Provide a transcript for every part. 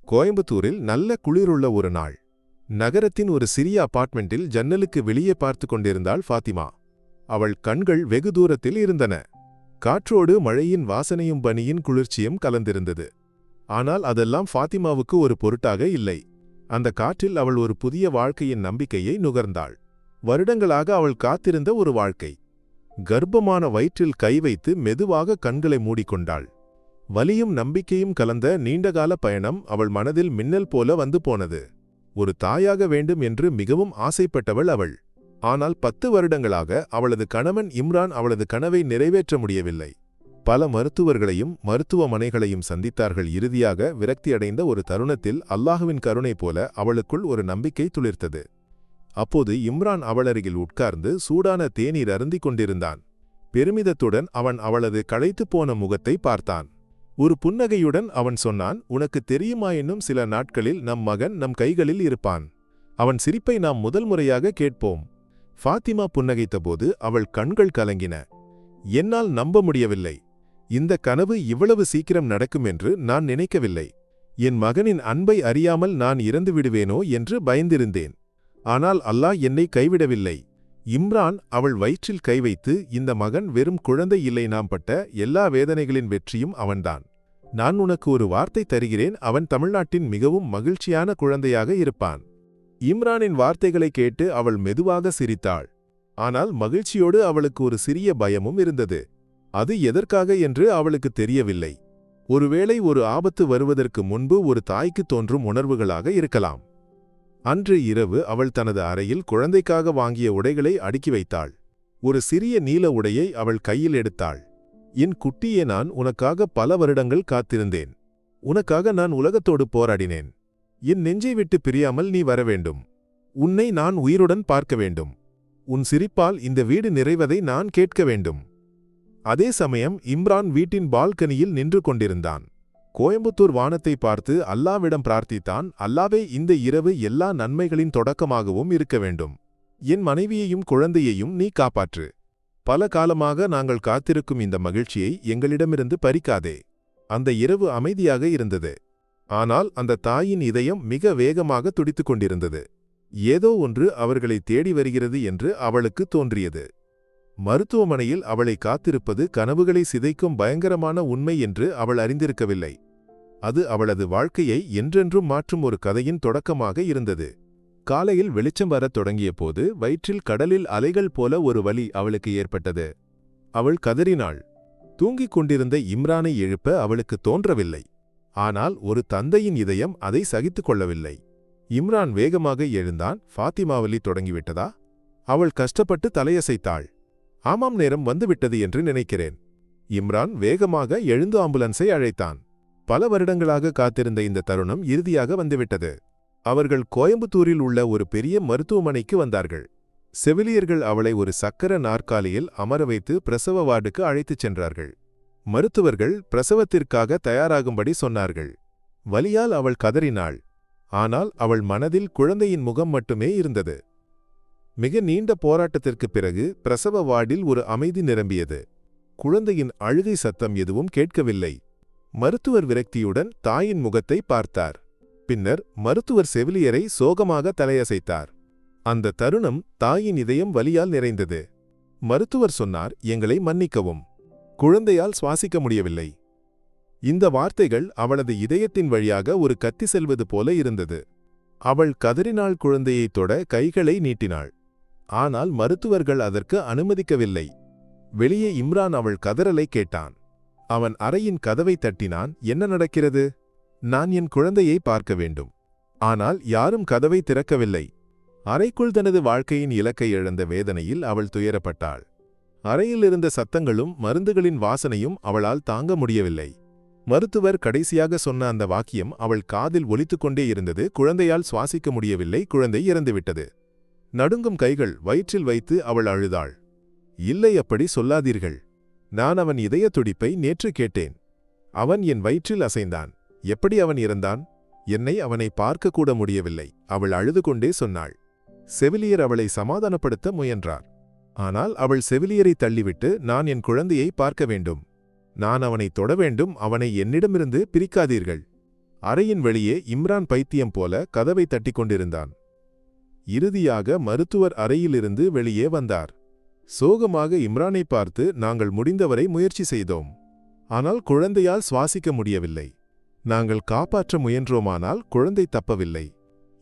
கோயம்புத்தூரில் நல்ல குளிருள்ள ஒரு நாள். நகரத்தின் ஒரு சிறிய அபார்ட்மெண்டில் ஜன்னலுக்கு வெளியே பார்த்து கொண்டிருந்தாள் ஃபாத்திமா. அவள் கண்கள் வெகு தூரத்தில் இருந்தன. காற்றோடு மழையின் வாசனையும் பனியின் குளிர்ச்சியும் கலந்திருந்தது. ஆனால் அதெல்லாம் ஃபாத்திமாவுக்கு ஒரு பொருட்டாக இல்லை. அந்த காற்றில் அவள் ஒரு புதிய வாழ்க்கையின் நம்பிக்கையை நுகர்ந்தாள். வருடங்களாக அவள் காத்திருந்த ஒரு வாழ்க்கை. கர்ப்பமான வயிற்றில் கை வைத்து மெதுவாக கண்களை மூடிக்கொண்டாள். வலியும் நம்பிக்கையும் கலந்த நீண்டகால பயணம் அவள் மனதில் மின்னல் போல வந்து போனது. ஒரு தாயாக வேண்டும் என்று மிகவும் ஆசைப்பட்டவள் அவள். ஆனால் 10 வருடங்களாக அவளது கணவன் இம்ரான் அவளது கனவை நிறைவேற்ற முடியவில்லை. பல மருத்துவர்களையும் மருத்துவமனைகளையும் சந்தித்தார்கள். இறுதியாக விரக்தியடைந்த ஒரு தருணத்தில் அல்லாஹுவின் கருணை போல அவளுக்குள் ஒரு நம்பிக்கை துளிர்த்தது. அப்போது இம்ரான் அவளருகில் உட்கார்ந்து சூடான தேநீர் அருந்திக் கொண்டிருந்தான். பெருமிதத்துடன் அவன் அவளது களைத்துப் போன முகத்தை பார்த்தான். ஒரு புன்னகையுடன் அவன் சொன்னான், "உனக்கு தெரியுமா, இன்னும் சில நாட்களில் நம் மகன் நம் கைகளில் இருப்பான். அவன் சிரிப்பை நாம் முதல் முறையாக கேட்போம்." ஃபாத்திமா புன்னகைத்தபோது அவள் கண்கள் கலங்கின. "என்னால் நம்ப முடியவில்லை. இந்த கனவு இவ்வளவு சீக்கிரம் நடக்கும் என்று நான் நினைக்கவில்லை. என் மகனின் அன்பை அறியாமல் நான் இறந்து விடுவேனோ என்று பயந்திருந்தேன். ஆனால் அல்லாஹ் என்னை கைவிடவில்லை." இம்ரான் அவள் வயிற்றில் கை வைத்து, "இந்த மகன் வெறும் குழந்தை இல்லை, நாம் பட்ட எல்லா வேதனைகளின் வெற்றியும் அவன்தான். நான் உனக்கு ஒரு வார்த்தை தருகிறேன், அவன் தமிழ்நாட்டின் மிகவும் மகிழ்ச்சியான குழந்தையாக இருப்பான்." இம்ரானின் வார்த்தைகளை கேட்டு அவள் மெதுவாக சிரித்தாள். ஆனால் மகிழ்ச்சியோடு அவளுக்கு ஒரு சிறிய பயமும் இருந்தது. அது எதற்காக என்று அவளுக்கு தெரியவில்லை. ஒருவேளை ஒரு ஆபத்து வருவதற்கு முன்பு ஒரு தாய்க்கு தோன்றும் உணர்வுகளாக இருக்கலாம். அன்று இரவு அவள் தனது அறையில் குழந்தைக்காக வாங்கிய உடைகளை அடுக்கி வைத்தாள். ஒரு சிறிய நீல உடையை அவள் கையில் எடுத்தாள். "என் குட்டியே, நான் உனக்காக பல வருடங்கள் காத்திருந்தேன். உனக்காக நான் உலகத்தோடு போராடினேன். என் நெஞ்சை விட்டு பிரியாமல் நீ வரவேண்டும். உன்னை நான் உயிருடன் பார்க்க வேண்டும். உன் சிரிப்பால் இந்த வீடு நிறைவதை நான் கேட்க வேண்டும்." அதே சமயம் இம்ரான் வீட்டின் பால்கனியில் நின்று கொண்டிருந்தான். கோயம்புத்தூர் வானத்தை பார்த்து அல்லாவிடம் பிரார்த்தித்தான், "அல்லாவே, இந்த இரவு எல்லா நன்மைகளின் தொடக்கமாகவும் இருக்க வேண்டும். என் மனைவியையும் குழந்தையையும் நீ காப்பாற்று. பல காலமாக நாங்கள் காத்திருக்கும் இந்த மகிழ்ச்சியை எங்களிடமிருந்து பறிக்காதே." அந்த இரவு அமைதியாக இருந்தது. ஆனால் அந்த தாயின் இதயம் மிக வேகமாக துடித்துக் கொண்டிருந்தது. ஏதோ ஒன்று அவர்களை தேடி வருகிறது என்று அவளுக்கு தோன்றியது. மருத்துவமனையில் அவளை காத்திருப்பது கனவுகளை சிதைக்கும் பயங்கரமான உண்மை என்று அவள் அறிந்திருக்கவில்லை. அது அவளது வாழ்க்கையை என்றென்றும் மாற்றும் ஒரு கதையின் தொடக்கமாக இருந்தது. காலையில் வெளிச்சம் வரத் தொடங்கிய போது வயிற்றில் கடலில் அலைகள் போல ஒரு வலி அவளுக்கு ஏற்பட்டது. அவள் கதறினாள். தூங்கிக் கொண்டிருந்த இம்ரானை எழுப்ப அவளுக்கு தோன்றவில்லை. ஆனால் ஒரு தந்தையின் இதயம் அதை சகித்துக் கொள்ளவில்லை. இம்ரான் வேகமாக எழுந்தான். "ஃபாத்திமா, வலி தொடங்கிவிட்டதா?" அவள் கஷ்டப்பட்டு தலையசைத்தாள். "ஆமாம், நேரம் வந்துவிட்டது என்று நினைக்கிறேன்." இம்ரான் வேகமாக எழுந்து ஆம்புலன்ஸை அழைத்தான். பல வருடங்களாக காத்திருந்த இந்த தருணம் இறுதியாக வந்துவிட்டது. அவர்கள் கோயம்புத்தூரில் உள்ள ஒரு பெரிய மருத்துவமனைக்கு வந்தார்கள். செவிலியர்கள் அவளை ஒரு சக்கர நாற்காலியில் அமர வைத்து பிரசவ வார்டுக்கு அழைத்துச் சென்றார்கள். மருத்துவர்கள் பிரசவத்திற்காக தயாராகும்படி சொன்னார்கள். வலியால் அவள் கதறினாள். ஆனால் அவள் மனதில் குழந்தையின் முகம் மட்டுமே இருந்தது. மிக நீண்ட போராட்டத்திற்கு பிறகு பிரசவ வார்டில் ஒரு அமைதி நிரம்பியது. குழந்தையின் அழுகை சத்தம் எதுவும் கேட்கவில்லை. மருத்துவர் விரக்தியுடன் தாயின் முகத்தை பார்த்தார். பின்னர் மருத்துவர் செவிலியரை சோகமாக தலையசைத்தார். அந்த தருணம் தாயின் இதயம் வலியால் நிறைந்தது. மருத்துவர் சொன்னார், "எங்களை மன்னிக்கவும். குழந்தையால் சுவாசிக்க முடியவில்லை." இந்த வார்த்தைகள் அவளது இதயத்தின் வழியாக ஒரு கத்தி செல்வது போல இருந்தது. அவள் கதறினாள். குழந்தையை தொட கைகளை நீட்டினாள். ஆனால் மருத்துவர்கள் அதற்கு அனுமதிக்கவில்லை. வெளியே இம்ரான் அவள் கதறலை கேட்டான். அவன் அறையின் கதவை தட்டினான். "என்ன நடக்கிறது?" "நான் என் குழந்தையை பார்க்க வேண்டும்." ஆனால் யாரும் கதவை திறக்கவில்லை. அறைக்குள் தனது வாழ்க்கையின் இலக்கை இழந்த வேதனையில் அவள் துயரப்பட்டாள். அறையில் இருந்த சத்தங்களும் மருந்துகளின் வாசனையும் அவளால் தாங்க முடியவில்லை. மருத்துவர் கடைசியாக சொன்ன அந்த வாக்கியம் அவள் காதில் ஒலித்துக்கொண்டே இருந்தது. "குழந்தையால் சுவாசிக்க முடியவில்லை, குழந்தை இறந்துவிட்டது." நடுங்கும் கைகள் வயிற்றில் வைத்து அவள் அழுதாள். "இல்லை, அப்படி சொல்லாதீர்கள். நான் அவன் இதய துடிப்பை நேற்று கேட்டேன். அவன் என் வயிற்றில் அசைந்தான். எப்படி அவன் இறந்தான்? என்னை அவனை பார்க்கக்கூட முடியவில்லை." அவள் அழுது கொண்டே சொன்னாள். செவிலியர் அவளை சமாதானப்படுத்த முயன்றார். ஆனால் அவள் செவிலியரை தள்ளிவிட்டு, "நான் என் குழந்தையை பார்க்க வேண்டும். நான் அவனை தொட வேண்டும். அவனை என்னிடமிருந்து பிரிக்காதீர்கள்." அறையின் வெளியே இம்ரான் பைத்தியம் போல கதவை தட்டிக் கொண்டிருந்தான். இறுதியாக மருத்துவர் அறையிலிருந்து வெளியே வந்தார். சோகமாக இம்ரானை பார்த்து, நாங்கள் முடிந்தவரை முயற்சி செய்தோம். ஆனால் குழந்தையால் சுவாசிக்க முடியவில்லை. நாங்கள் காப்பாற்ற முயன்றோமானால் குழந்தை தப்பவில்லை.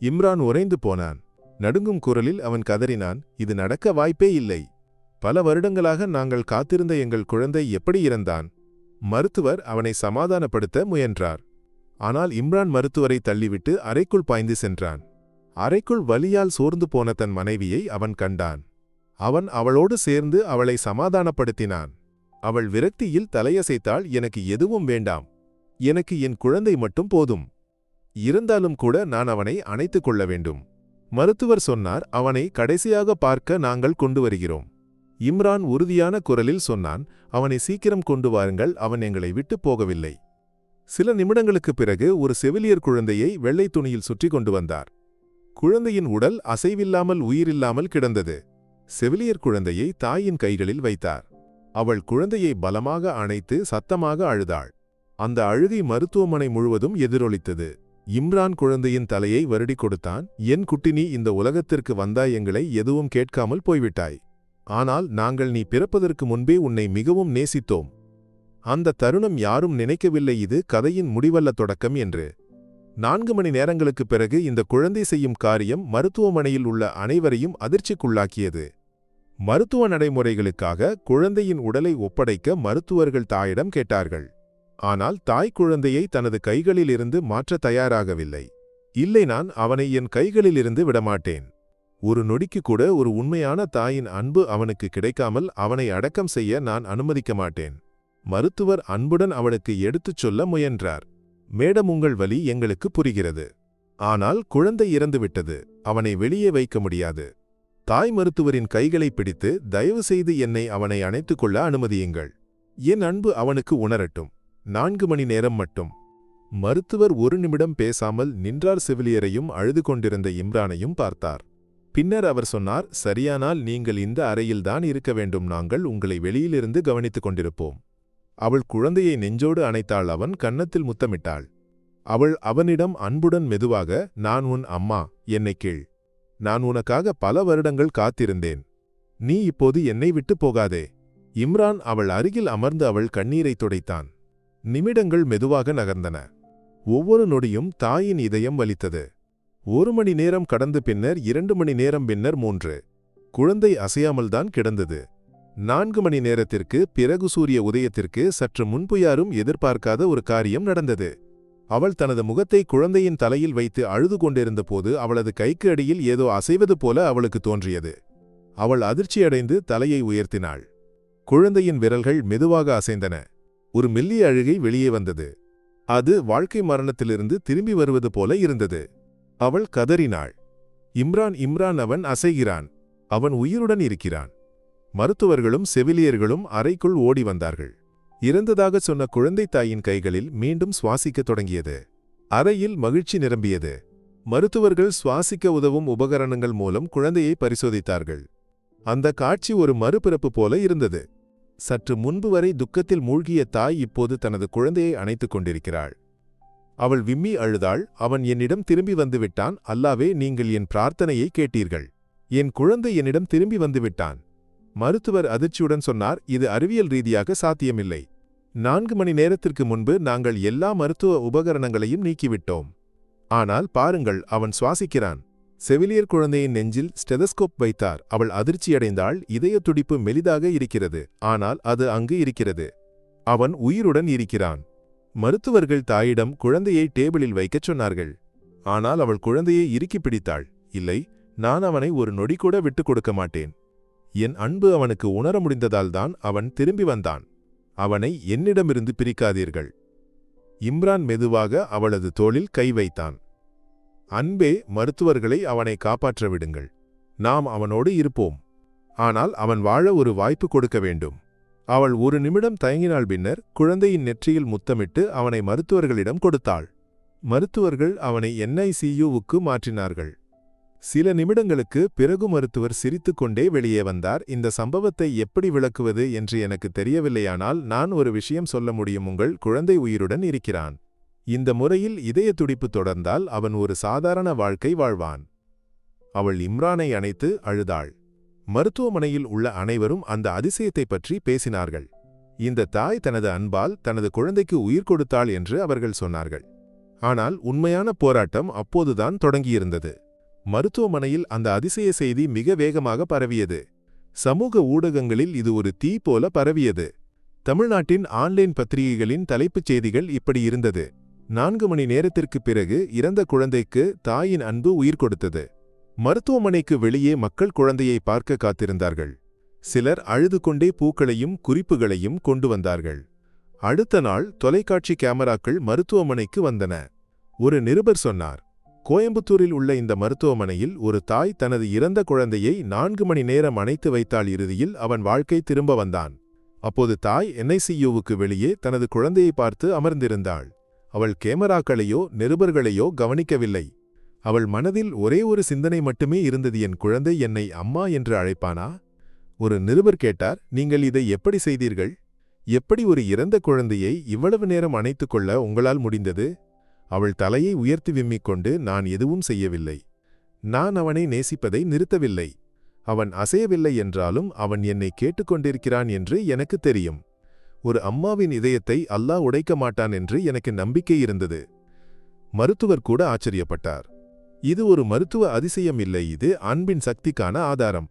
இம்ரான் உறைந்து போனான். நடுங்கும் குரலில் அவன் கதறினான், இது நடக்க வாய்ப்பே இல்லை. பல வருடங்களாக நாங்கள் காத்திருந்த எங்கள் குழந்தை எப்படி இறந்தான்? மருத்துவர் அவனை சமாதானப்படுத்த முயன்றார். ஆனால் இம்ரான் மருத்துவரை தள்ளிவிட்டு அறைக்குள் பாய்ந்து சென்றான். அறைக்குள் வலியால் சோர்ந்து போன தன் மனைவியை அவன் கண்டான். அவன் அவளோடு சேர்ந்து அவளை சமாதானப்படுத்தினான். அவள் விரக்தியில் தலையசைத்தாள், எனக்கு எதுவும் வேண்டாம். எனக்கு என் குழந்தை மட்டும் போதும். இருந்தாலும் கூட நான் அவனை அணைத்துக் கொள்ள வேண்டும். மருத்துவர் சொன்னார், அவனை கடைசியாக பார்க்க நாங்கள் கொண்டு வருகிறோம். இம்ரான் உறுதியான குரலில் சொன்னான், அவனை சீக்கிரம் கொண்டு வாருங்கள், அவன் எங்களை விட்டு போகவில்லை. சில நிமிடங்களுக்குப் பிறகு ஒரு செவிலியர் குழந்தையை வெள்ளை துணியில் சுற்றி கொண்டு வந்தார். குழந்தையின் உடல் அசைவில்லாமல் உயிரில்லாமல் கிடந்தது. செவிலியர் குழந்தையை தாயின் கைகளில் வைத்தார். அவள் குழந்தையை பலமாக அணைத்து சத்தமாக அழுதாள். அந்த அழுகை மருத்துவமனை முழுவதும் எதிரொலித்தது. இம்ரான் குழந்தையின் தலையை வருடி கொடுத்தான். என் குட்டினி, இந்த உலகத்திற்கு வந்தாய், எங்களை எதுவும் கேட்காமல் போய்விட்டாய். ஆனால் நாங்கள் நீ பிறப்பதற்கு முன்பே உன்னை மிகவும் நேசித்தோம். அந்த தருணம் யாரும் நினைக்கவில்லை இது கதையின் முடிவல்ல தொடக்கம் என்று. 4 மணி நேரங்களுக்குப் பிறகு இந்த குழந்தை செய்யும் காரியம் மருத்துவமனையில் உள்ள அனைவரையும் அதிர்ச்சிக்குள்ளாக்கியது. மருத்துவ நடைமுறைகளுக்காக குழந்தையின் உடலை ஒப்படைக்க மருத்துவர்கள் தாயிடம் கேட்டார்கள். ஆனால் தாய் குழந்தையை தனது கைகளிலிருந்து மாற்ற தயாராகவில்லை. இல்லை, நான் அவனை என் கைகளிலிருந்து விடமாட்டேன். ஒரு நொடிக்கு கூட ஒரு உண்மையான தாயின் அன்பு அவனுக்கு கிடைக்காமல் அவனை அடக்கம் செய்ய நான் அனுமதிக்க மாட்டேன். மருத்துவர் அன்புடன் அவளுக்கு எடுத்துச் சொல்ல முயன்றார். மேடம், உங்கள் வலி எங்களுக்கு புரிகிறது. ஆனால் குழந்தை இறந்துவிட்டது. அவனை வெளியே வைக்க முடியாது. தாய் மருத்துவரின் கைகளை பிடித்து, தயவு செய்து என்னை அவனை அணைத்துக் கொள்ள அனுமதியுங்கள். என் அன்பு அவனுக்கு உணரட்டும். 4 மணி நேரம் மட்டும். மருத்துவர் ஒரு நிமிடம் பேசாமல் நின்றார். செவிலியரையும் அழுது கொண்டிருந்த இம்ரானையும் பார்த்தார். பின்னர் அவர் சொன்னார், சரியானால் நீங்கள் இந்த அறையில்தான் இருக்க வேண்டும். நாங்கள் உங்களை வெளியிலிருந்து கவனித்துக் கொண்டிருப்போம். அவள் குழந்தையை நெஞ்சோடு அணைத்தாள். அவன் கன்னத்தில் முத்தமிட்டாள். அவள் அவனிடம் அன்புடன் மெதுவாக, நான் உன் அம்மா, என்னை கேள். நான் உனக்காக பல வருடங்கள் காத்திருந்தேன். நீ இப்போது என்னை விட்டு போகாதே. இம்ரான் அவள் அருகில் அமர்ந்து அவள் கண்ணீரை துடைத்தான். நிமிடங்கள் மெதுவாக நகர்ந்தன. ஒவ்வொரு நொடியும் தாயின் இதயம் வலித்தது. 1 மணி நேரம் கடந்து பின்னர் 2 மணி நேரம், பின்னர் 3. குழந்தை அசையாமல்தான் கிடந்தது. 4 மணி நேரத்திற்கு பிறகு சூரிய உதயத்திற்கு சற்று முன்பு யாரும் எதிர்பார்க்காத ஒரு காரியம் நடந்தது. அவள் தனது முகத்தை குழந்தையின் தலையில் வைத்து அழுது கொண்டிருந்த போது அவளது கைக்கு அடியில் ஏதோ அசைவது போல அவளுக்கு தோன்றியது. அவள் அதிர்ச்சியடைந்து தலையை உயர்த்தினாள். குழந்தையின் விரல்கள் மெதுவாக அசைந்தன. ஒரு மெல்லிய அழுகை வெளியே வந்தது. அது வாழ்க்கை மரணத்திலிருந்து திரும்பி வருவது போல இருந்தது. அவள் கதறினாள், இம்ரான், இம்ரான், அவன் அசைகிறான். அவன் உயிருடன் இருக்கிறான். மருத்துவர்களும் செவிலியர்களும் அறைக்குள் ஓடி வந்தார்கள். இறந்ததாக சொன்ன குழந்தை தாயின் கைகளில் மீண்டும் சுவாசிக்கத் தொடங்கியது. அறையில் மகிழ்ச்சி நிரம்பியது. மருத்துவர்கள் சுவாசிக்க உதவும் உபகரணங்கள் மூலம் குழந்தையை பரிசோதித்தார்கள். அந்த காட்சி ஒரு மறுபிறப்பு போல இருந்தது. சற்று முன்பு வரை துக்கத்தில் மூழ்கிய தாய் இப்போது தனது குழந்தையை அணைத்துக் கொண்டிருக்கிறாள். அவள் விம்மி அழுதாள். அவன் என்னிடம் திரும்பி வந்துவிட்டான். அல்லாவே, நீங்கள் என் பிரார்த்தனையை கேட்டீர்கள். என் குழந்தை என்னிடம் திரும்பி வந்துவிட்டான். மருத்துவர் அதிர்ச்சியுடன் சொன்னார், இது அறிவியல் ரீதியாக சாத்தியமில்லை. 4 மணி நேரத்திற்கு முன்பு நாங்கள் எல்லா மருத்துவ உபகரணங்களையும் நீக்கிவிட்டோம். ஆனால் பாருங்கள், அவன் சுவாசிக்கிறான். செவிலியர் குழந்தையின் நெஞ்சில் ஸ்டெதஸ்கோப் வைத்தார். அவள் அதிர்ச்சியடைந்தாள். இதய துடிப்பு மெலிதாக இருக்கிறது. ஆனால் அது அங்கு இருக்கிறது. அவன் உயிருடன் இருக்கிறான். மருத்துவர்கள் தாயிடம் குழந்தையை டேபிளில் வைக்கச் சொன்னார்கள். ஆனால் அவள் குழந்தையை இறுக்கி பிடித்தாள். இல்லை, நான் அவனை ஒரு நொடி கூட விட்டுக் கொடுக்க மாட்டேன். என் அன்பு அவனுக்கு உணர முடிந்ததால்தான் அவன் திரும்பி வந்தான். அவனை என்னிடமிருந்து பிரிக்காதீர்கள். இம்ரான் மெதுவாக அவளது தோளில் கை வைத்தான். அன்பே, மருத்துவர்களை அவனை காப்பாற்ற விடுங்கள். நாம் அவனோடு இருப்போம். ஆனால் அவன் வாழ ஒரு வாய்ப்பு கொடுக்க வேண்டும். அவள் ஒரு நிமிடம் தயங்கினாள். பின்னர் குழந்தையின் நெற்றியில் முத்தமிட்டு அவனை மருத்துவர்களிடம் கொடுத்தாள். மருத்துவர்கள் அவனை NICUவுக்கு மாற்றினார்கள். சில நிமிடங்களுக்கு பிறகு மருத்துவர் சிரித்துக்கொண்டே வெளியே வந்தார். இந்த சம்பவத்தை எப்படி விளக்குவது என்று எனக்கு தெரியவில்லையானால் நான் ஒரு விஷயம் சொல்ல முடியும். உங்கள் குழந்தை உயிருடன் இருக்கிறான். இந்த முறையில் இதய துடிப்பு தொடர்ந்தால் அவன் ஒரு சாதாரண வாழ்க்கை வாழ்வான். அவள் இம்ரானை அணைத்து அழுதாள். மருத்துவமனையில் உள்ள அனைவரும் அந்த அதிசயத்தை பற்றி பேசினார்கள். இந்த தாய் தனது அன்பால் தனது குழந்தைக்கு உயிர் கொடுத்தாள் என்று அவர்கள் சொன்னார்கள். ஆனால் உண்மையான போராட்டம் அப்போதுதான் தொடங்கியிருந்தது. மருத்துவமனையில் அந்த அதிசய செய்தி மிக வேகமாக பரவியது. சமூக ஊடகங்களில் இது ஒரு தீ போல பரவியது. தமிழ்நாட்டின் ஆன்லைன் பத்திரிகைகளின் தலைப்புச் செய்திகள் இப்படி இருந்தது: 4 மணி நேரத்திற்குப் பிறகு இறந்த குழந்தைக்கு தாயின் அன்பு உயிர் கொடுத்தது. மருத்துவமனைக்கு வெளியே மக்கள் குழந்தையை பார்க்க காத்திருந்தார்கள். சிலர் அழுது கொண்டே பூக்களையும் குறிப்புகளையும் கொண்டு வந்தார்கள். அடுத்த நாள் தொலைக்காட்சி கேமராக்கள் மருத்துவமனைக்கு வந்தன. ஒரு நிருபர் சொன்னார், கோயம்புத்தூரில் உள்ள இந்த மருத்துவமனையில் ஒரு தாய் தனது இறந்த குழந்தையை 4 மணி நேரம் அணைத்து வைத்தாள். இறுதியில் அவன் வாழ்க்கை திரும்ப வந்தான். அப்போது தாய் NICUவுக்கு வெளியே தனது குழந்தையை பார்த்து அமர்ந்திருந்தாள். அவள் கேமராக்களையோ நிருபர்களையோ கவனிக்கவில்லை. அவள் மனதில் ஒரே ஒரு சிந்தனை மட்டுமே இருந்தது: என் குழந்தை என்னை அம்மா என்று அழைப்பானா? ஒரு நிருபர் கேட்டார், நீங்கள் இதை எப்படி செய்தீர்கள்? எப்படி ஒரு இறந்த குழந்தையை இவ்வளவு நேரம் அணைத்துக்கொள்ள உங்களால் முடிந்தது? அவள் தலையை உயர்த்தி விம்மிக் கொண்டு, நான் எதுவும் செய்யவில்லை. நான் அவனை நேசிப்பதை நிறுத்தவில்லை. அவன் அசையவில்லை என்றாலும் அவன் என்னை கேட்டுக்கொண்டிருக்கிறான் என்று எனக்கு தெரியும். ஒரு அம்மாவின் இதயத்தை அல்லாஹ் உடைக்க மாட்டான் என்று எனக்கு நம்பிக்கை இருந்தது. மருத்துவர் கூட ஆச்சரியப்பட்டார். இது ஒரு மருத்துவ அதிசயம் இல்லை, இது அன்பின் சக்திக்கான ஆதாரம்.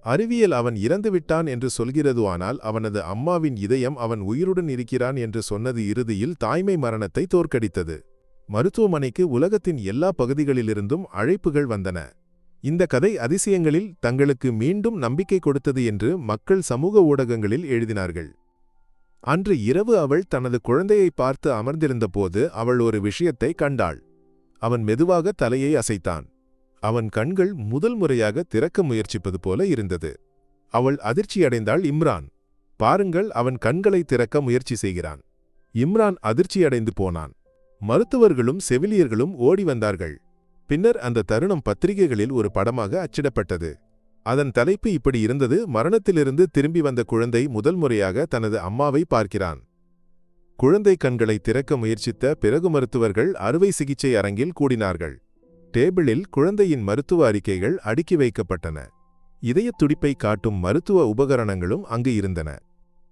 அறிவியல் அவன் இறந்துவிட்டான் என்று சொல்கிறது, ஆனால் அவனது அம்மாவின் இதயம் அவன் உயிருடன் இருக்கிறான் என்று சொன்னது இறுதியில் தாய்மை மரணத்தை தோற்கடித்தது. மருத்துவமனைக்கு உலகத்தின் எல்லா பகுதிகளிலிருந்தும் அழைப்புகள் வந்தன. இந்த கதை அதிசயங்களில் தங்களுக்கு மீண்டும் நம்பிக்கை கொடுத்தது என்று மக்கள் சமூக ஊடகங்களில் எழுதினார்கள். அன்று இரவு அவள் தனது குழந்தையை பார்த்து அமர்ந்திருந்தபோது அவள் ஒரு விஷயத்தை கண்டாள். அவன் மெதுவாக தலையை அசைத்தான். அவன் கண்கள் முதல் முறையாக திறக்க முயற்சிப்பது போல இருந்தது. அவள் அதிர்ச்சியடைந்தாள். இம்ரான், பாருங்கள், அவன் கண்களை திறக்க முயற்சி செய்கிறான். இம்ரான் அதிர்ச்சியடைந்து போனான். மருத்துவர்களும் செவிலியர்களும் ஓடி வந்தார்கள். பின்னர் அந்த தருணம் பத்திரிகைகளில் ஒரு படமாக அச்சிடப்பட்டது. அதன் தலைப்பு இப்படி இருந்தது: மரணத்திலிருந்து திரும்பி வந்த குழந்தை முதல் முறையாக தனது அம்மாவை பார்க்கிறான். குழந்தை கண்களை திறக்க முயற்சித்த பிறகு மருத்துவர்கள் அறுவை சிகிச்சை அரங்கில் கூடினார்கள். டேபிளில் குழந்தையின் மருத்துவ அறிக்கைகள் அடுக்கி வைக்கப்பட்டன. இதயத் துடிப்பை காட்டும் மருத்துவ உபகரணங்களும் அங்கு இருந்தன.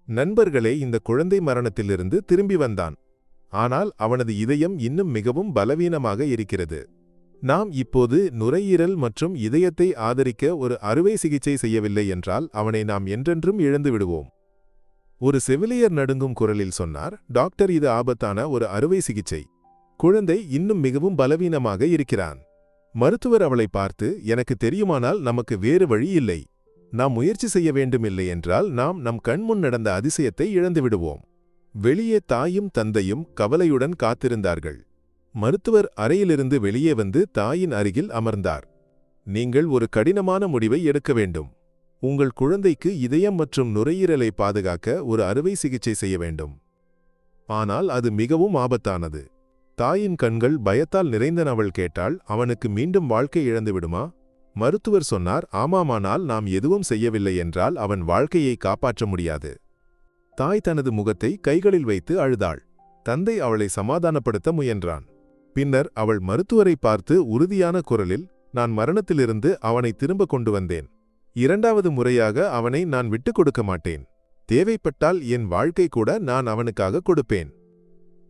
நண்பர்களே, இந்த குழந்தை மரணத்திலிருந்து திரும்பி வந்தான். ஆனால் அவனது இதயம் இன்னும் மிகவும் பலவீனமாக இருக்கிறது. நாம் இப்போது நுரையீரல் மற்றும் இதயத்தை ஆதரிக்க ஒரு அறுவை சிகிச்சை செய்யவில்லை என்றால் அவனை நாம் என்றென்றும் இழந்து விடுவோம். ஒரு செவிலியர் நடுங்கும் குரலில் சொன்னார், டாக்டர், இது ஆபத்தான ஒரு அறுவை சிகிச்சை. குழந்தை இன்னும் மிகவும் பலவீனமாக இருக்கிறான். மருத்துவர் அவளை பார்த்து, எனக்கு தெரியுமானால் நமக்கு வேறு வழி இல்லை. நாம் முயற்சி செய்ய வேண்டுமில்லை என்றால் நாம் நம் கண்முன் நடந்த அதிசயத்தை இழந்து விடுவோம். வெளியே தாயும் தந்தையும் கவலையுடன் காத்திருந்தார்கள். மருத்துவர் அறையிலிருந்து வெளியே வந்து தாயின் அருகில் அமர்ந்தார். நீங்கள் ஒரு கடினமான முடிவை எடுக்க வேண்டும். உங்கள் குழந்தைக்கு இதயம் மற்றும் நுரையீரலை பாதுகாக்க ஒரு அறுவை சிகிச்சை செய்ய வேண்டும். ஆனால் அது மிகவும் ஆபத்தானது. தாயின் கண்கள் பயத்தால் நிறைந்தன. அவள் கேட்டாள், அவனுக்கு மீண்டும் வாழ்க்கை இழந்து விடுமா? மருத்துவர் சொன்னார், ஆமாமானால் நாம் எதுவும் செய்யவில்லை என்றால் அவன் வாழ்க்கையை காப்பாற்ற முடியாது. தாய் தனது முகத்தை கைகளில் வைத்து அழுதாள். தந்தை அவளை சமாதானப்படுத்த முயன்றான். பின்னர் அவள் மருத்துவரை பார்த்து உறுதியான குரலில், நான் மரணத்திலிருந்து அவனை திரும்ப கொண்டு வந்தேன். 2வது முறையாக அவனை நான் விட்டுக் கொடுக்க மாட்டேன். தேவைப்பட்டால் என் வாழ்க்கை கூட நான் அவனுக்காக கொடுப்பேன்.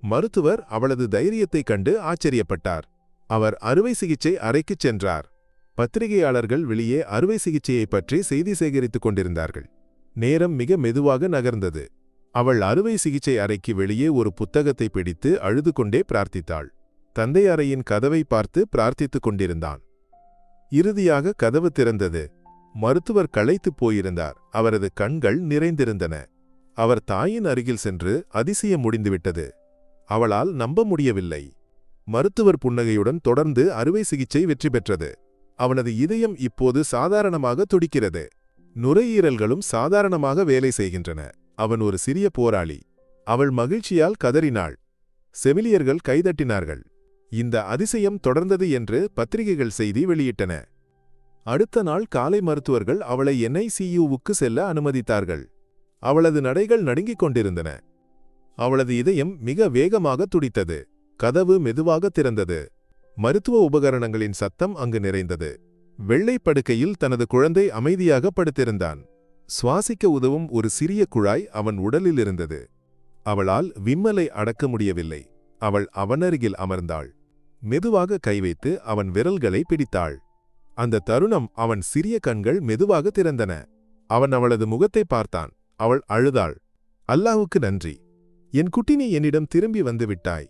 மருத்துவர் அவளது தைரியத்தைக் கண்டு ஆச்சரியப்பட்டார். அவர் அறுவை சிகிச்சை அறைக்குச் சென்றார். பத்திரிகையாளர்கள் வெளியே அறுவை சிகிச்சையைப் பற்றி செய்தி சேகரித்துக் கொண்டிருந்தார்கள். நேரம் மிக மெதுவாக நகர்ந்தது. அவள் அறுவை சிகிச்சை அறைக்கு வெளியே ஒரு புத்தகத்தை பிடித்து அழுது கொண்டே பிரார்த்தித்தாள். தந்தை அறையின் கதவை பார்த்து பிரார்த்தித்துக் கொண்டிருந்தான். இறுதியாக கதவு திறந்தது. மருத்துவர் களைத்துப் போயிருந்தார். அவரது கண்கள் நிறைந்திருந்தன. அவர் தாயின் அருகில் சென்று, அதிசயம் முடிந்துவிட்டது. அவளால் நம்ப முடியவில்லை. மருத்துவர் புன்னகையுடன் தொடர்ந்து அறுவை சிகிச்சை வெற்றி பெற்றது. அவனது இதயம் இப்போது சாதாரணமாக துடிக்கிறது. நுரையீரல்களும் சாதாரணமாக வேலை செய்கின்றன. அவன் ஒரு சிறிய போராளி. அவள் மகிழ்ச்சியால் கதறினாள். செவிலியர்கள் கைதட்டினார்கள். இந்த அதிசயம் தொடர்ந்தது என்று பத்திரிகைகள் செய்தி வெளியிட்டன. அடுத்த நாள் காலை மருத்துவர்கள் அவளை NICUவுக்கு செல்ல அனுமதித்தார்கள். அவளது நடைகள் நடுங்கிக் கொண்டிருந்தன. அவளது இதயம் மிக வேகமாக துடித்தது. கதவு மெதுவாக திறந்தது. மருத்துவ உபகரணங்களின் சத்தம் அங்கு நிறைந்தது. வெள்ளை படுக்கையில் தனது குழந்தை அமைதியாக படுத்திருந்தான். சுவாசிக்க உதவும் ஒரு சிறிய குழாய் அவன் உடலில் இருந்தது. அவளால் விம்மலை அடக்க முடியவில்லை. அவள் அவனருகில் அமர்ந்தாள். மெதுவாக கை வைத்து அவன் விரல்களை பிடித்தாள். அந்த தருணம் அவன் சிறிய கண்கள் மெதுவாக திறந்தன. அவன் அவளது முகத்தை பார்த்தான். அவள் அழுதாள். அல்லாஹ்வுக்கு நன்றி, என் குட்டி, நீ என்னிடம் திரும்பி வந்து விட்டாய்.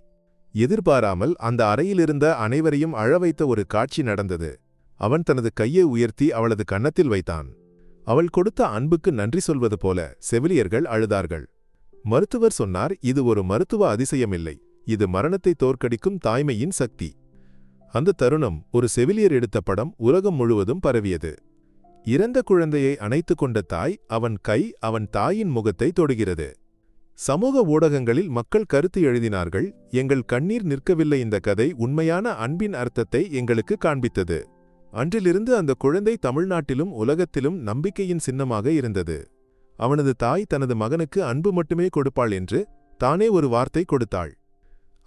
எதிர்பாராமல் அந்த அறையிலிருந்த அனைவரையும் அழவைத்த ஒரு காட்சி நடந்தது. அவன் தனது கையை உயர்த்தி அவளது கன்னத்தில் வைத்தான். அவள் கொடுத்த அன்புக்கு நன்றி சொல்வது போல செவிலியர்கள் அழுதார்கள். மருத்துவர் சொன்னார், இது ஒரு மருத்துவ அதிசயமில்லை, இது மரணத்தை தோற்கடிக்கும் தாய்மையின் சக்தி. அந்த தருணம் ஒரு செவிலியர் எடுத்த படம் உலகம் முழுவதும் பரவியது. இறந்த குழந்தையை அணைத்துக் கொண்ட தாய், அவன் கை அவன் தாயின் முகத்தை தொடுகிறது. சமூக ஊடகங்களில் மக்கள் கருத்து எழுதினார்கள். எங்கள் கண்ணீர் நிற்கவில்லை, இந்த கதை உண்மையான அன்பின் அர்த்தத்தை எங்களுக்கு காண்பித்தது. அன்றிலிருந்து அந்த குழந்தை தமிழ்நாட்டிலும் உலகத்திலும் நம்பிக்கையின் சின்னமாக இருந்தது. அவனது தாய் தனது மகனுக்கு அன்பு மட்டுமே கொடுப்பாள் என்று தானே ஒரு வார்த்தை கொடுத்தாள்.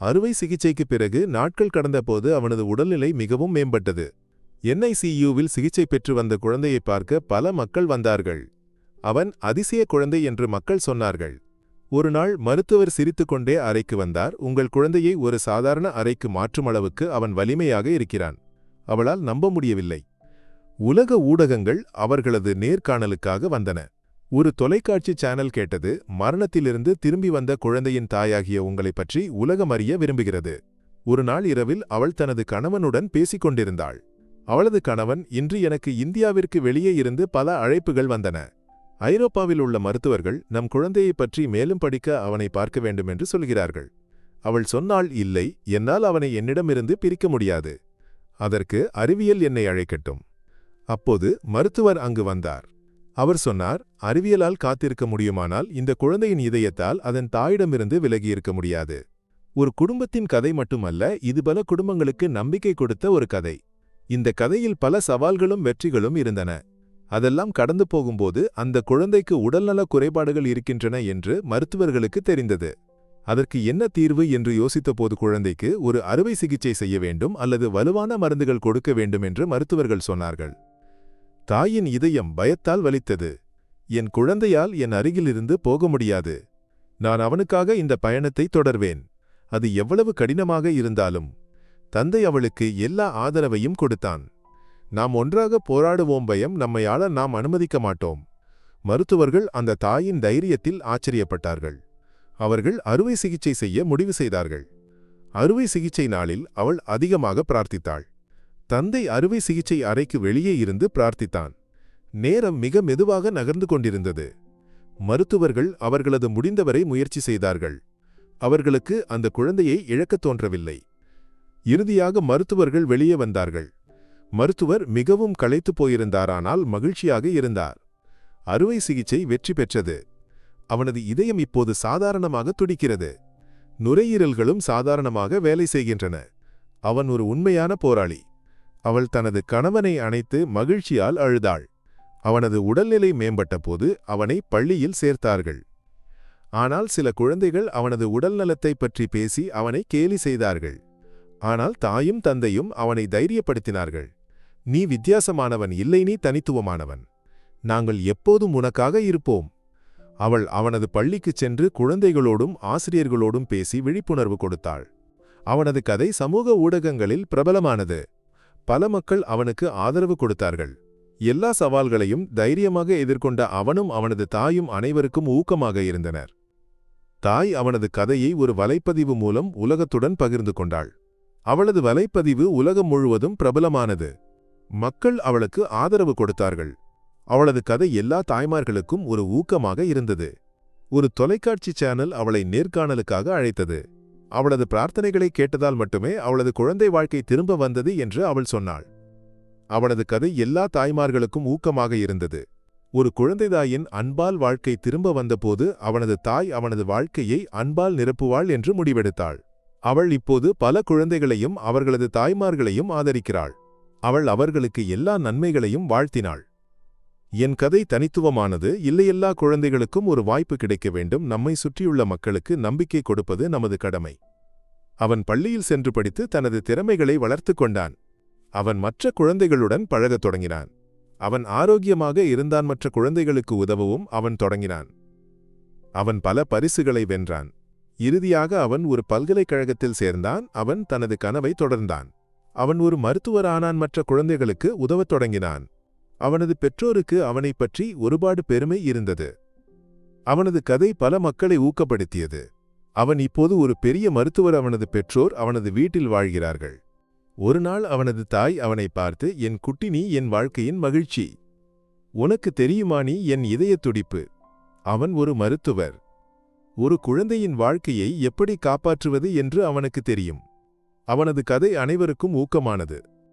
அறுவை சிகிச்சைக்குப் பிறகு நாட்கள் கடந்தபோது அவனது உடல்நிலை மிகவும் மேம்பட்டது. NICUவில் சிகிச்சை பெற்று வந்த குழந்தையை பார்க்க பல மக்கள் வந்தார்கள். அவன் அதிசய குழந்தை என்று மக்கள் சொன்னார்கள். ஒரு நாள் மருத்துவர் சிரித்துக்கொண்டே அறைக்கு வந்தார். உங்கள் குழந்தையை ஒரு சாதாரண அறைக்கு மாற்றும் அளவுக்கு அவன் வலிமையாக இருக்கிறான். அவளால் நம்ப முடியவில்லை. உலக ஊடகங்கள் அவர்களது நேர்காணலுக்காக வந்தன. ஒரு தொலைக்காட்சி சேனல் கேட்டது, மரணத்திலிருந்து திரும்பி வந்த குழந்தையின் தாயாகிய உங்களைப் பற்றி உலகம் அறிய விரும்புகிறது. ஒரு நாள் இரவில் அவள் தனது கணவனுடன் பேசிக் கொண்டிருந்தாள். அவளது கணவன், இன்று எனக்கு இந்தியாவிற்கு வெளியே இருந்து பல அழைப்புகள் வந்தன. ஐரோப்பாவில் உள்ள மருத்துவர்கள் நம் குழந்தையை பற்றி மேலும் படிக்க அவனை பார்க்க வேண்டும் என்று சொல்கிறார்கள். அவள் சொன்னாள், இல்லை, என்னால் அவனை என்னிடமிருந்து பிரிக்க முடியாது. அதற்கு அறிவியல் என்னை அழைக்கட்டும். அப்போது மருத்துவர் அங்கு வந்தார். அவர் சொன்னார், அறிவியலால் காத்திருக்க முடியுமானால் இந்த குழந்தையின் இதயத்தால் அதன் தாயிடமிருந்து விலகியிருக்க முடியாது. ஒரு குடும்பத்தின் கதை மட்டுமல்ல, இது பல குடும்பங்களுக்கு நம்பிக்கை கொடுத்த ஒரு கதை. இந்த கதையில் பல சவால்களும் வெற்றிகளும் இருந்தன. அதெல்லாம் கடந்து போகும்போது அந்த குழந்தைக்கு உடல்நல குறைபாடுகள் இருக்கின்றன என்று மருத்துவர்களுக்கு தெரிந்தது. அதற்கு என்ன தீர்வு என்று யோசித்தபோது குழந்தைக்கு ஒரு அறுவை சிகிச்சை செய்ய வேண்டும் அல்லது வலுவான மருந்துகள் கொடுக்க வேண்டும் என்று மருத்துவர்கள் சொன்னார்கள். தாயின் இதயம் பயத்தால் வலித்தது. என் குழந்தையால் என் அருகிலிருந்து போக முடியாது. நான் அவனுக்காக இந்த பயணத்தை தொடர்வேன், அது எவ்வளவு கடினமாக இருந்தாலும். தந்தை அவளுக்கு எல்லா ஆதரவையும் கொடுத்தான். நாம் ஒன்றாக போராடுவோம், பயம் நம்மை ஆள நாம் அனுமதிக்க மாட்டோம். மருத்துவர்கள் அந்த தாயின் தைரியத்தில் ஆச்சரியப்பட்டார்கள். அவர்கள் அறுவை சிகிச்சை செய்ய முடிவு செய்தார்கள். அறுவை சிகிச்சை நாளில் அவள் அதிகமாக பிரார்த்தித்தாள். தந்தை அறுவை சிகிச்சை அறைக்கு வெளியே இருந்து பிரார்த்தித்தான். நேரம் மிக மெதுவாக நகர்ந்து கொண்டிருந்தது. மருத்துவர்கள் அவர்களது முடிந்தவரை முயற்சி செய்தார்கள். அவர்களுக்கு அந்த குழந்தையை இழக்கத் தோன்றவில்லை. இறுதியாக மருத்துவர்கள் வெளியே வந்தார்கள். மருத்துவர் மிகவும் களைத்து போயிருந்தாரானால் மகிழ்ச்சியாக இருந்தார். அறுவை சிகிச்சை வெற்றி பெற்றது. அவனது இதயம் இப்போது சாதாரணமாக துடிக்கிறது. நுரையீரல்களும் சாதாரணமாக வேலை செய்கின்றன. அவன் ஒரு உண்மையான போராளி. அவள் தனது கணவனை அணைத்து மகிழ்ச்சியால் அழுதாள். அவனது உடல்நிலை மேம்பட்ட போது அவனை பள்ளியில் சேர்த்தார்கள். ஆனால் சில குழந்தைகள் அவனது உடல்நலத்தை பற்றி பேசி அவனை கேலி செய்தார்கள். ஆனால் தாயும் தந்தையும் அவனை தைரியப்படுத்தினார்கள். நீ வித்தியாசமானவன் இல்லை, நீ தனித்துவமானவன். நாங்கள் எப்போதும் உனக்காக இருப்போம். அவள் அவனது பள்ளிக்குச் சென்று குழந்தைகளோடும் ஆசிரியர்களோடும் பேசி விழிப்புணர்வு கொடுத்தாள். அவனது கதை சமூக ஊடகங்களில் பிரபலமானது. பல மக்கள் அவனுக்கு ஆதரவு கொடுத்தார்கள். எல்லா சவால்களையும் தைரியமாக எதிர்கொண்ட அவனும் அவனது தாயும் அனைவருக்கும் ஊக்கமாக இருந்தனர். தாய் அவனது கதையை ஒரு வலைப்பதிவு மூலம் உலகத்துடன் பகிர்ந்து கொண்டாள். அவளது வலைப்பதிவு உலகம் முழுவதும் பிரபலமானது. மக்கள் அவளுக்கு ஆதரவு கொடுத்தார்கள். அவளது கதை எல்லா தாய்மார்களுக்கும் ஒரு ஊக்கமாக இருந்தது. ஒரு தொலைக்காட்சி சேனல் அவளை நேர்காணலுக்காக அழைத்தது. அவளது பிரார்த்தனைகளை கேட்டதால் மட்டுமே அவளது குழந்தை வாழ்க்கை திரும்ப வந்தது என்று அவள் சொன்னாள். அவனது கதை எல்லா தாய்மார்களுக்கும் ஊக்கமாக இருந்தது. ஒரு குழந்தைதாயின் அன்பால் வாழ்க்கை திரும்ப வந்தபோது அவனது தாய் அவனது வாழ்க்கையை அன்பால் நிரப்புவாள் என்று முடிவெடுத்தாள். அவள் இப்போது பல குழந்தைகளையும் அவர்களது தாய்மார்களையும் ஆதரிக்கிறாள். அவள் அவர்களுக்கு எல்லா நன்மைகளையும் வாழ்த்தினாள். என் கதை தனித்துவமானது இல்லை, எல்லா குழந்தைகளுக்கும் ஒரு வாய்ப்பு கிடைக்க வேண்டும். நம்மை சுற்றியுள்ள மக்களுக்கு நம்பிக்கை கொடுப்பது நமது கடமை. அவன் பள்ளியில் சென்று படித்து தனது திறமைகளை வளர்த்துக் கொண்டான். அவன் மற்ற குழந்தைகளுடன் பழகத் தொடங்கினான். அவன் ஆரோக்கியமாக இருந்தான். மற்ற குழந்தைகளுக்கு உதவவும் அவன் தொடங்கினான். அவன் பல பரிசுகளை வென்றான். இறுதியாக அவன் ஒரு பல்கலைக்கழகத்தில் சேர்ந்தான். அவன் தனது கனவை தொடர்ந்தான். அவன் ஒரு மருத்துவர் ஆனான். மற்ற குழந்தைகளுக்கு உதவத் தொடங்கினான். அவனது பெற்றோருக்கு அவனைப் பற்றி ஒருபாடு பெருமை இருந்தது. அவனது கதை பல மக்களை ஊக்கப்படுத்தியது. அவன் இப்போது ஒரு பெரிய மருத்துவர். அவனது பெற்றோர் அவனது வீட்டில் வாழ்கிறார்கள். ஒருநாள் அவனது தாய் அவனை பார்த்து, என் குட்டி, நீ என் வாழ்க்கையின் மகிழ்ச்சி. உனக்கு தெரியுமா, நீ என் இதயத் துடிப்பு. அவன் ஒரு மருத்துவர். ஒரு குழந்தையின் வாழ்க்கையை எப்படி காப்பாற்றுவது என்று அவனுக்கு தெரியும். அவனது கதை அனைவருக்கும் ஊக்கமானது.